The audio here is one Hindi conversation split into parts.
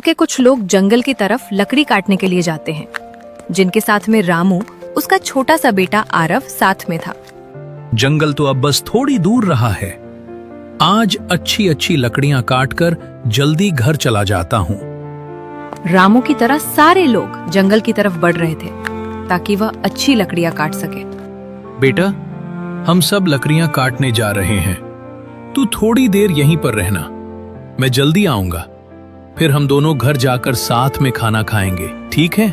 के कुछ लोग जंगल की तरफ लकड़ी काटने के लिए जाते हैं, जिनके साथ में रामू, उसका छोटा सा बेटा आरव साथ में था। जंगल तो अब बस थोड़ी दूर रहा है। आज अच्छी अच्छी लकड़ियां काटकर जल्दी घर चला जाता हूँ। रामू की तरह सारे लोग जंगल की तरफ बढ़ रहे थे ताकि वह अच्छी लकड़ियां काट सके। बेटा, हम सब लकड़ियां काटने जा रहे हैं। तू थोड़ी देर यहीं पर रहना, मैं जल्दी आऊंगा। फिर हम दोनों घर जाकर साथ में खाना खाएंगे, ठीक है?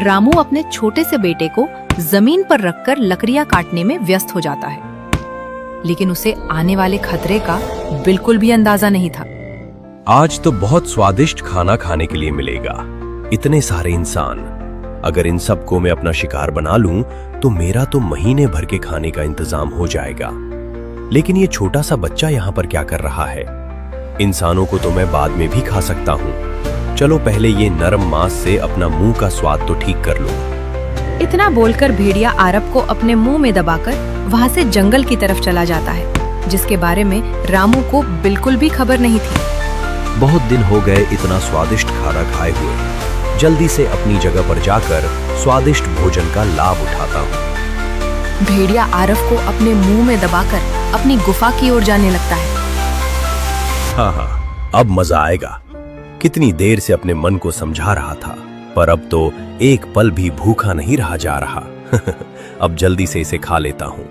रामू अपने छोटे से बेटे को जमीन पर रखकर लकड़ियां काटने में व्यस्त हो जाता है, लेकिन उसे आने वाले खतरे का बिल्कुल भी अंदाजा नहीं था। आज तो बहुत स्वादिष्ट खाना खाने के लिए मिलेगा। इतने सारे इंसान, अगर इन सबको मैं अपना शिकार बना लूं तो मेरा तो महीने भर के खाने का इंतजाम हो जाएगा। लेकिन ये छोटा सा बच्चा यहाँ पर क्या कर रहा है? इंसानों को तो मैं बाद में भी खा सकता हूँ। चलो पहले ये नरम मांस से अपना मुंह का स्वाद तो ठीक कर लूं। इतना बोलकर भेड़िया आरव को अपने मुंह में दबाकर वहां से जंगल की तरफ चला जाता है, जिसके बारे में रामू को बिल्कुल भी खबर नहीं थी। बहुत दिन हो गए इतना स्वादिष्ट खाना खाए हुए। जल्दी से अपनी जगह पर जाकर स्वादिष्ट भोजन का लाभ उठाता हूँ। भेड़िया आरव को अपने मुंह में दबाकर अपनी गुफा की ओर जाने लगता है। हाँ, अब मजा आएगा। कितनी देर से अपने मन को समझा रहा था, पर अब तो एक पल भी भूखा नहीं रहा जा रहा। अब जल्दी से इसे खा लेता हूँ।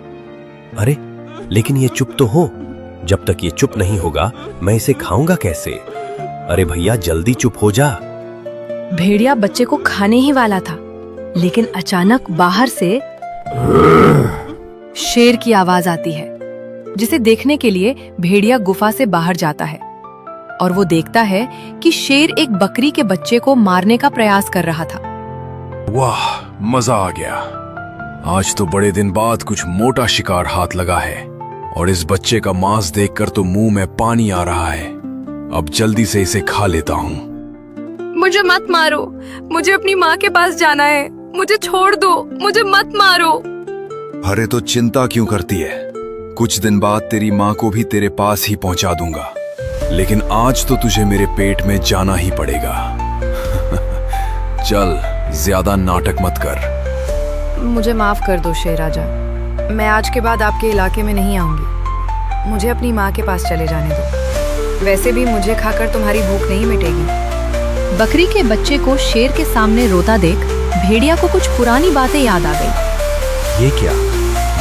अरे, लेकिन ये चुप तो हो। जब तक ये चुप नहीं होगा, मैं इसे खाऊंगा कैसे? अरे भैया, जल्दी चुप हो जा। भेड़िया बच्चे को खाने ही वाला था, लेकिन अचानक बाहर से शेर की आवाज आती है, जिसे देखने के लिए भेड़िया गुफा से बाहर जाता है और वो देखता है कि शेर एक बकरी के बच्चे को मारने का प्रयास कर रहा था। वाह, मजा आ गया। आज तो बड़े दिन बाद कुछ मोटा शिकार हाथ लगा है और इस बच्चे का मांस देखकर तो मुंह में पानी आ रहा है। अब जल्दी से इसे खा लेता हूँ। मुझे मत मारो, मुझे अपनी माँ के पास जाना है। मुझे छोड़ दो, मुझे मत मारो। अरे तो चिंता क्यों करती है? कुछ दिन बाद तेरी माँ को भी तेरे पास ही पहुंचा दूंगा, लेकिन आज तो तुझे मेरे पेट में जाना ही पड़ेगा। चल, ज्यादा नाटक मत कर। मुझे माफ कर दो शेर राजा, मैं आज के बाद आपके इलाके में नहीं आऊंगी। मुझे अपनी माँ के पास चले जाने दो। वैसे भी मुझे खाकर तुम्हारी भूख नहीं मिटेगी। बकरी के बच्चे को शेर के सामने रोता देख भेड़िया को कुछ पुरानी बातें याद आ गई। ये क्या?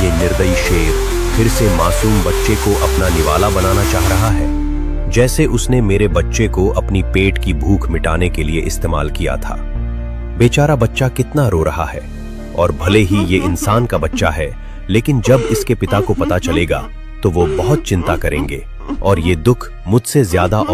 ये निर्दयी शेर फिर से मासूम बच्चे को अपना निवाला बनाना चाह रहा है, जैसे उसने मेरे बच्चे को अपनी पेट की भूख मिटाने के लिए इस्तेमाल किया था। बेचारा बच्चा कितना रो रहा है, और भले ही ये इंसान का बच्चा है, लेकिन जब इसके पिता को पता चलेगा तो वो बहुत चिंता करेंगे और ये दुख मुझसे ज्यादा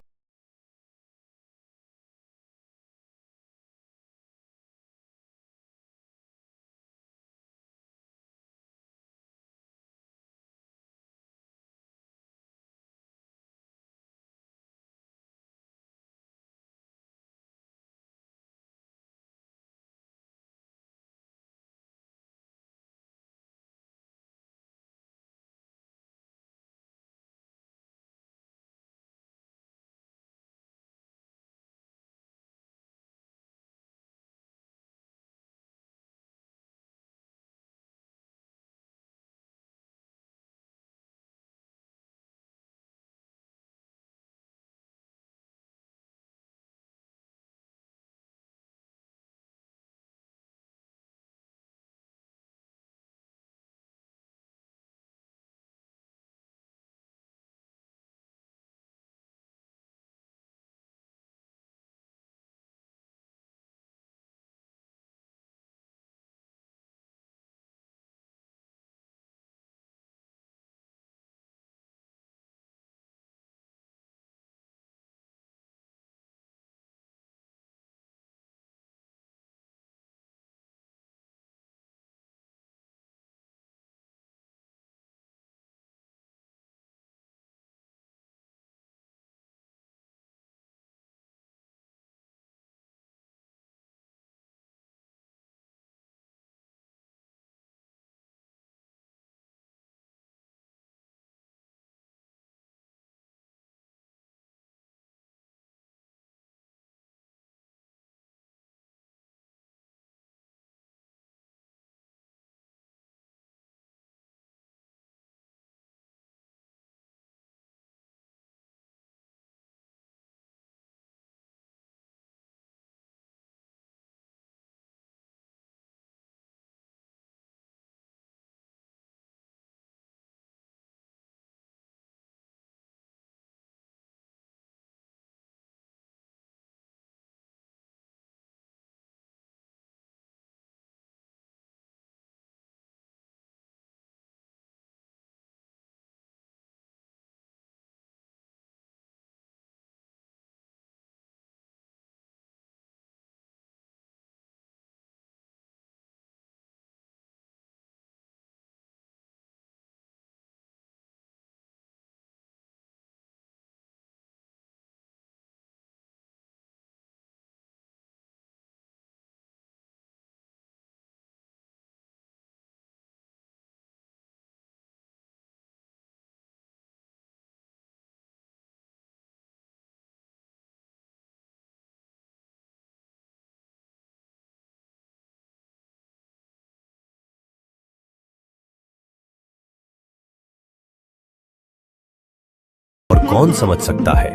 और कौन समझ सकता है,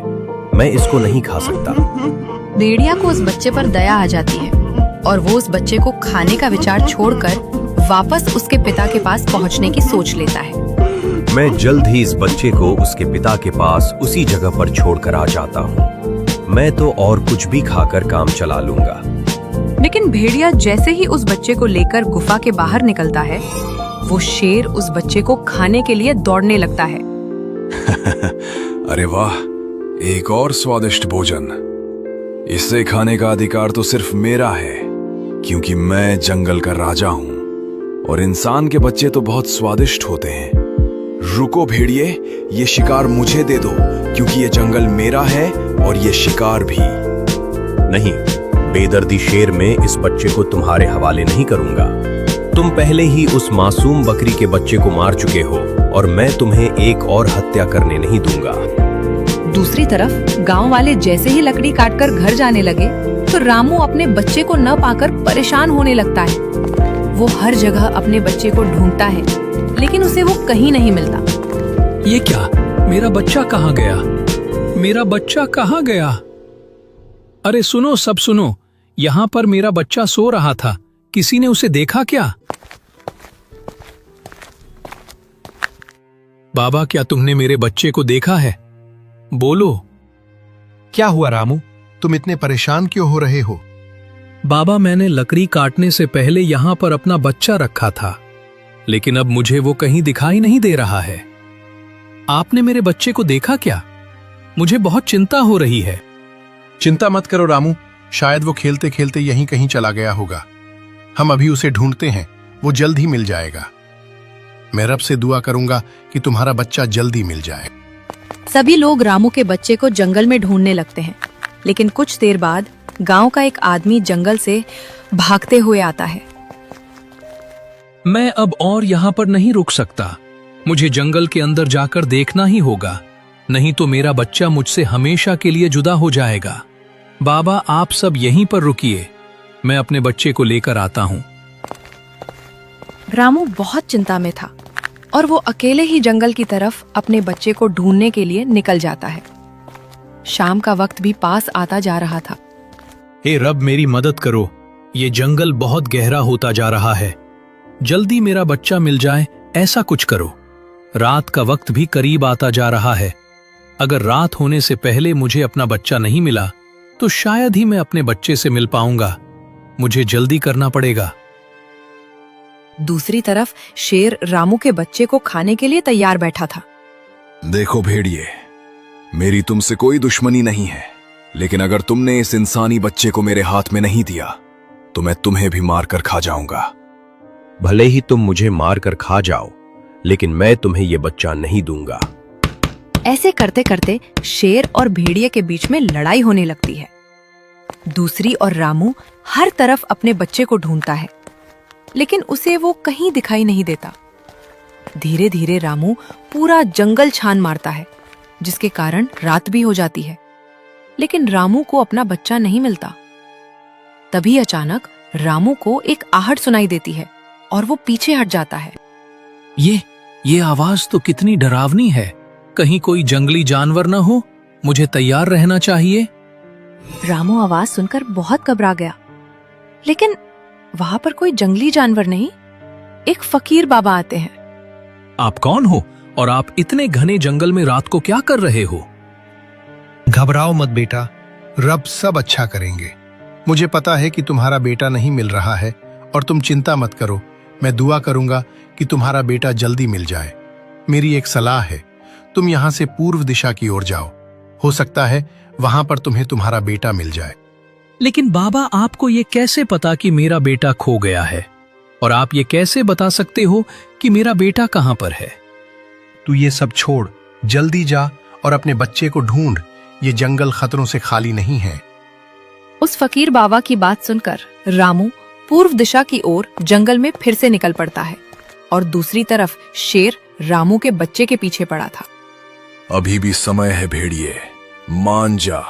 मैं इसको नहीं खा सकता। भेड़िया को उस बच्चे पर दया आ जाती है और वो उस बच्चे को खाने का विचार छोड़कर वापस उसके पिता के पास पहुंचने की सोच लेता है। मैं जल्द ही इस बच्चे को उसके पिता के पास उसी जगह पर छोड़कर आ जाता हूँ। मैं तो और कुछ भी खाकर काम चला लूंगा। लेकिन भेड़िया जैसे ही उस बच्चे को लेकर गुफा के बाहर निकलता है, वो शेर उस बच्चे को खाने के लिए दौड़ने लगता है। अरे वाह, एक और स्वादिष्ट भोजन। इसे खाने का अधिकार तो सिर्फ मेरा है, क्योंकि मैं जंगल का राजा हूं और इंसान के बच्चे तो बहुत स्वादिष्ट होते हैं। रुको भेड़िए, ये शिकार मुझे दे दो, क्योंकि ये जंगल मेरा है और ये शिकार भी। नहीं, बेदर्दी शेर, मैं इस बच्चे को तुम्हारे हवाले नहीं करूंगा। तुम पहले ही उस मासूम बकरी के बच्चे को मार चुके हो और मैं तुम्हें एक और हत्या करने नहीं दूंगा। दूसरी तरफ गांव वाले जैसे ही लकड़ी काटकर घर जाने लगे तो रामू अपने बच्चे को न पाकर परेशान होने लगता है। वो हर जगह अपने बच्चे को ढूंढता है, लेकिन उसे वो कहीं नहीं मिलता। ये क्या? मेरा बच्चा कहाँ गया? मेरा बच्चा कहाँ गया? अरे सुनो, सब सुनो, यहाँ पर मेरा बच्चा सो रहा था। किसी ने उसे देखा क्या? बाबा, क्या तुमने मेरे बच्चे को देखा है? बोलो। क्या हुआ रामू, तुम इतने परेशान क्यों हो रहे हो? बाबा, मैंने लकड़ी काटने से पहले यहाँ पर अपना बच्चा रखा था, लेकिन अब मुझे वो कहीं दिखाई नहीं दे रहा है। आपने मेरे बच्चे को देखा क्या? मुझे बहुत चिंता हो रही है। चिंता मत करो रामू, शायद वो खेलते खेलते यहीं कहीं चला गया होगा। हम अभी उसे ढूंढते हैं, वो जल्द ही मिल जाएगा। मैं रब से दुआ करूंगा कि तुम्हारा बच्चा जल्दी मिल जाए। सभी लोग रामू के बच्चे को जंगल में ढूंढने लगते हैं, लेकिन कुछ देर बाद गांव का एक आदमी जंगल से भागते हुए आता है। मैं अब और यहाँ पर नहीं रुक सकता। मुझे जंगल के अंदर जाकर देखना ही होगा, नहीं तो मेरा बच्चा मुझसे हमेशा के लिए जुदा हो जाएगा। बाबा, आप सब यहीं पर रुकिए, मैं अपने बच्चे को लेकर आता हूँ। रामू बहुत चिंता में था और वो अकेले ही जंगल की तरफ अपने बच्चे को ढूंढने के लिए निकल जाता है। शाम का वक्त भी पास आता जा रहा था। हे रब, मेरी मदद करो, ये जंगल बहुत गहरा होता जा रहा है। जल्दी मेरा बच्चा मिल जाए, ऐसा कुछ करो। रात का वक्त भी करीब आता जा रहा है। अगर रात होने से पहले मुझे अपना बच्चा नहीं मिला तो शायद ही मैं अपने बच्चे से मिल पाऊंगा। मुझे जल्दी करना पड़ेगा। दूसरी तरफ शेर रामू के बच्चे को खाने के लिए तैयार बैठा था। देखो भेड़िए, मेरी तुमसे कोई दुश्मनी नहीं है, लेकिन अगर तुमने इस इंसानी बच्चे को मेरे हाथ में नहीं दिया तो मैं तुम्हें भी मारकर खा जाऊंगा। भले ही तुम मुझे मारकर खा जाओ, लेकिन मैं तुम्हें ये बच्चा नहीं दूंगा। ऐसे करते करते शेर और भेड़िए के बीच में लड़ाई होने लगती है। दूसरी और रामू हर तरफ अपने बच्चे को ढूंढता है, लेकिन उसे वो कहीं दिखाई नहीं देता। धीरे धीरे रामू पूरा जंगल छान मारता है, जिसके कारण रात भी हो जाती है, लेकिन रामू को अपना बच्चा नहीं मिलता। तभी अचानक रामू को एक आहट सुनाई देती है और वो पीछे हट जाता है। ये आवाज तो कितनी डरावनी है। कहीं कोई जंगली जानवर न हो, मुझे तैयार रहना चाहिए। रामू आवाज सुनकर बहुत घबरा गया, लेकिन वहां पर कोई जंगली जानवर नहीं, एक फकीर बाबा आते हैं। आप कौन हो और आप इतने घने जंगल में रात को क्या कर रहे हो? घबराओ मत बेटा, रब सब अच्छा करेंगे। मुझे पता है कि तुम्हारा बेटा नहीं मिल रहा है और तुम चिंता मत करो। मैं दुआ करूंगा कि तुम्हारा बेटा जल्दी मिल जाए। मेरी एक सलाह है, तुम यहाँ से पूर्व दिशा की ओर जाओ। हो सकता है वहां पर तुम्हें तुम्हारा बेटा मिल जाए। लेकिन बाबा, आपको ये कैसे पता कि मेरा बेटा खो गया है? और आप ये कैसे बता सकते हो कि मेरा बेटा कहाँ पर है? तू ये सब छोड़, जल्दी जा और अपने बच्चे को ढूंढ। ये जंगल खतरों से खाली नहीं है। उस फकीर बाबा की बात सुनकर रामू पूर्व दिशा की ओर जंगल में फिर से निकल पड़ता है और दूसरी तरफ शेर रामू के बच्चे के पीछे पड़ा था। अभी भी समय है भेड़िए, मान जा,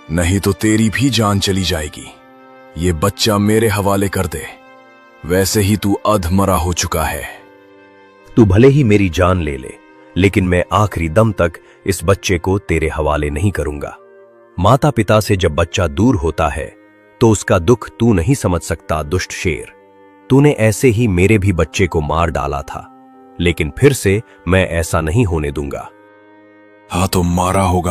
नहीं तो तेरी भी जान चली जाएगी। ये बच्चा मेरे हवाले कर दे, वैसे ही तू अधमरा हो चुका है। तू भले ही मेरी जान ले ले, लेकिन मैं आखिरी दम तक इस बच्चे को तेरे हवाले नहीं करूंगा। माता पिता से जब बच्चा दूर होता है तो उसका दुख तू नहीं समझ सकता दुष्ट शेर। तूने ऐसे ही मेरे भी बच्चे को मार डाला था, लेकिन फिर से मैं ऐसा नहीं होने दूंगा। हाँ तो मारा होगा